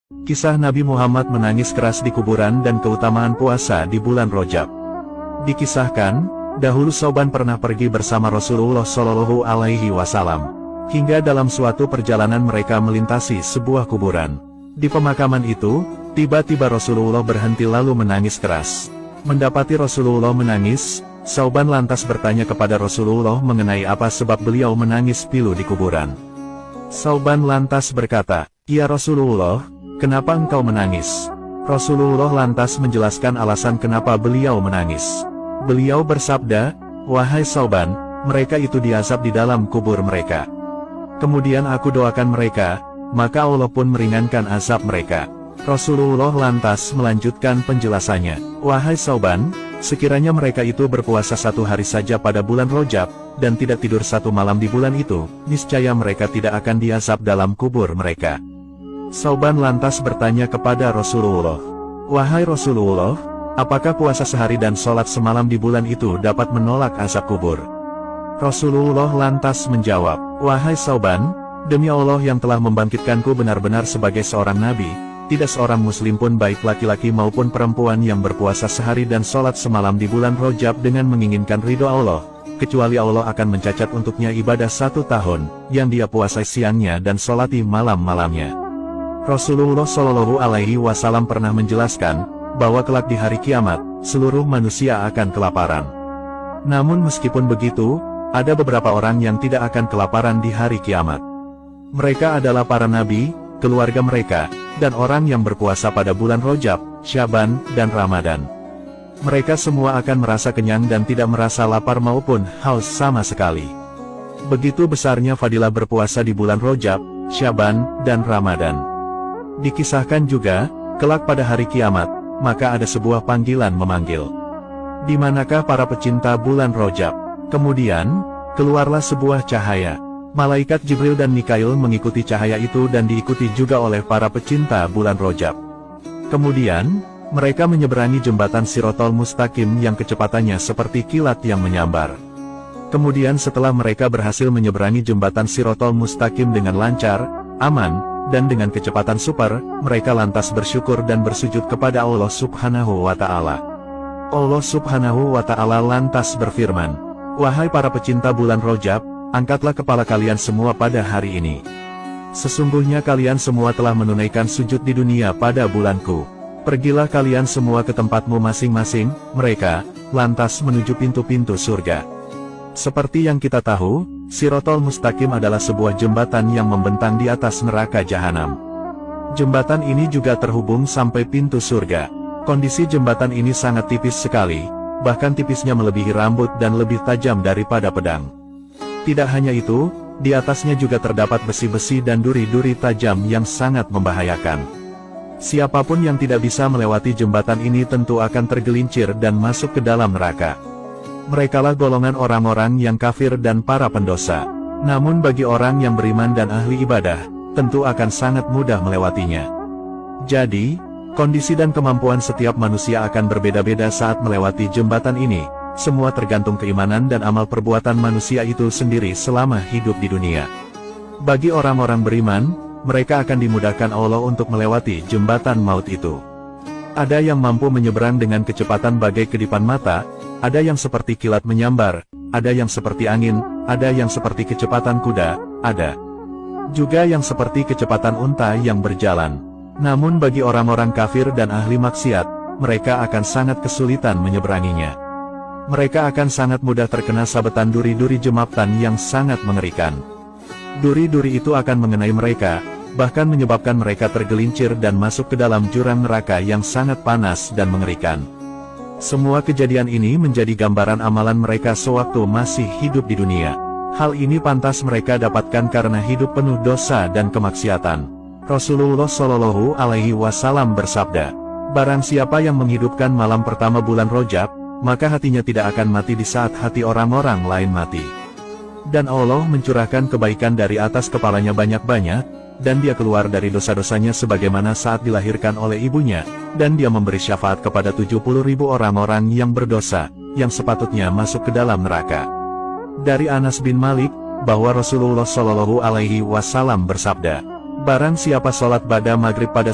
Kisah Nabi Muhammad menangis keras di kuburan dan keutamaan puasa di bulan Rajab. Dikisahkan, dahulu Sauban pernah pergi bersama Rasulullah Shallallahu Alaihi Wasallam. Hingga dalam suatu perjalanan mereka melintasi sebuah kuburan. Di pemakaman itu, tiba-tiba Rasulullah berhenti lalu menangis keras. Mendapati Rasulullah menangis, Sauban lantas bertanya kepada Rasulullah mengenai apa sebab beliau menangis pilu di kuburan. Sauban lantas berkata, "Ya Rasulullah, kenapa engkau menangis?" Rasulullah lantas menjelaskan alasan kenapa beliau menangis. Beliau bersabda, "Wahai Sauban, mereka itu diazab di dalam kubur mereka. Kemudian aku doakan mereka, maka Allah pun meringankan azab mereka." Rasulullah lantas melanjutkan penjelasannya, "Wahai Sauban, sekiranya mereka itu berpuasa 1 hari saja pada bulan Rajab, dan tidak tidur 1 malam di bulan itu, niscaya mereka tidak akan diazab dalam kubur mereka." Sauban lantas bertanya kepada Rasulullah, "Wahai Rasulullah, apakah puasa sehari dan sholat semalam di bulan itu dapat menolak azab kubur?" Rasulullah lantas menjawab, "Wahai Sauban, demi Allah yang telah membangkitkanku benar-benar sebagai seorang nabi, tidak seorang muslim pun baik laki-laki maupun perempuan yang berpuasa sehari dan sholat semalam di bulan Rajab dengan menginginkan ridho Allah, kecuali Allah akan mencacat untuknya ibadah 1 tahun, yang dia puasai siangnya dan sholati malam-malamnya." Rasulullah Shallallahu Alaihi Wasallam pernah menjelaskan, bahwa kelak di hari kiamat, seluruh manusia akan kelaparan. Namun meskipun begitu, ada beberapa orang yang tidak akan kelaparan di hari kiamat. Mereka adalah para nabi, keluarga mereka, dan orang yang berpuasa pada bulan Rajab, Syaban, dan Ramadan. Mereka semua akan merasa kenyang dan tidak merasa lapar maupun haus sama sekali. Begitu besarnya fadilah berpuasa di bulan Rajab, Syaban, dan Ramadan. Dikisahkan juga, kelak pada hari kiamat, maka ada sebuah panggilan memanggil. "Di manakah para pecinta bulan Rajab?" Kemudian, keluarlah sebuah cahaya. Malaikat Jibril dan Mikail mengikuti cahaya itu dan diikuti juga oleh para pecinta bulan Rajab. Kemudian, mereka menyeberangi jembatan Shiratal Mustaqim yang kecepatannya seperti kilat yang menyambar. Kemudian setelah mereka berhasil menyeberangi jembatan Shiratal Mustaqim dengan lancar, aman, dan dengan kecepatan super, mereka lantas bersyukur dan bersujud kepada Allah Subhanahu wa Ta'ala. Allah Subhanahu wa Ta'ala lantas berfirman, "Wahai para pecinta bulan Rajab, angkatlah kepala kalian semua pada hari ini. Sesungguhnya kalian semua telah menunaikan sujud di dunia pada bulanku. Pergilah kalian semua ke tempatmu masing-masing." Mereka lantas menuju pintu-pintu surga. Seperti yang kita tahu, Shiratal Mustaqim adalah sebuah jembatan yang membentang di atas neraka jahanam. Jembatan ini juga terhubung sampai pintu surga. Kondisi jembatan ini sangat tipis sekali, bahkan tipisnya melebihi rambut dan lebih tajam daripada pedang. Tidak hanya itu, di atasnya juga terdapat besi-besi dan duri-duri tajam yang sangat membahayakan. Siapapun yang tidak bisa melewati jembatan ini tentu akan tergelincir dan masuk ke dalam neraka. Merekalah golongan orang-orang yang kafir dan para pendosa. Namun bagi orang yang beriman dan ahli ibadah, tentu akan sangat mudah melewatinya. Jadi, kondisi dan kemampuan setiap manusia akan berbeda-beda saat melewati jembatan ini. Semua tergantung keimanan dan amal perbuatan manusia itu sendiri selama hidup di dunia. Bagi orang-orang beriman, mereka akan dimudahkan Allah untuk melewati jembatan maut itu. Ada yang mampu menyeberang dengan kecepatan bagai kedipan mata, ada yang seperti kilat menyambar, ada yang seperti angin, ada yang seperti kecepatan kuda, ada juga yang seperti kecepatan unta yang berjalan. Namun bagi orang-orang kafir dan ahli maksiat, mereka akan sangat kesulitan menyeberanginya. Mereka akan sangat mudah terkena sabetan duri-duri jembatan yang sangat mengerikan. Duri-duri itu akan mengenai mereka, bahkan menyebabkan mereka tergelincir dan masuk ke dalam jurang neraka yang sangat panas dan mengerikan. Semua kejadian ini menjadi gambaran amalan mereka sewaktu masih hidup di dunia. Hal ini pantas mereka dapatkan karena hidup penuh dosa dan kemaksiatan. Rasulullah Shallallahu Alaihi Wasallam bersabda, "Barang siapa yang menghidupkan malam pertama bulan Rajab, maka hatinya tidak akan mati di saat hati orang-orang lain mati. Dan Allah mencurahkan kebaikan dari atas kepalanya banyak-banyak, dan dia keluar dari dosa-dosanya sebagaimana saat dilahirkan oleh ibunya, dan dia memberi syafaat kepada 70.000 orang-orang yang berdosa, yang sepatutnya masuk ke dalam neraka." Dari Anas bin Malik, bahwa Rasulullah Shallallahu Alaihi Wasallam bersabda, "Barang siapa sholat ba'da maghrib pada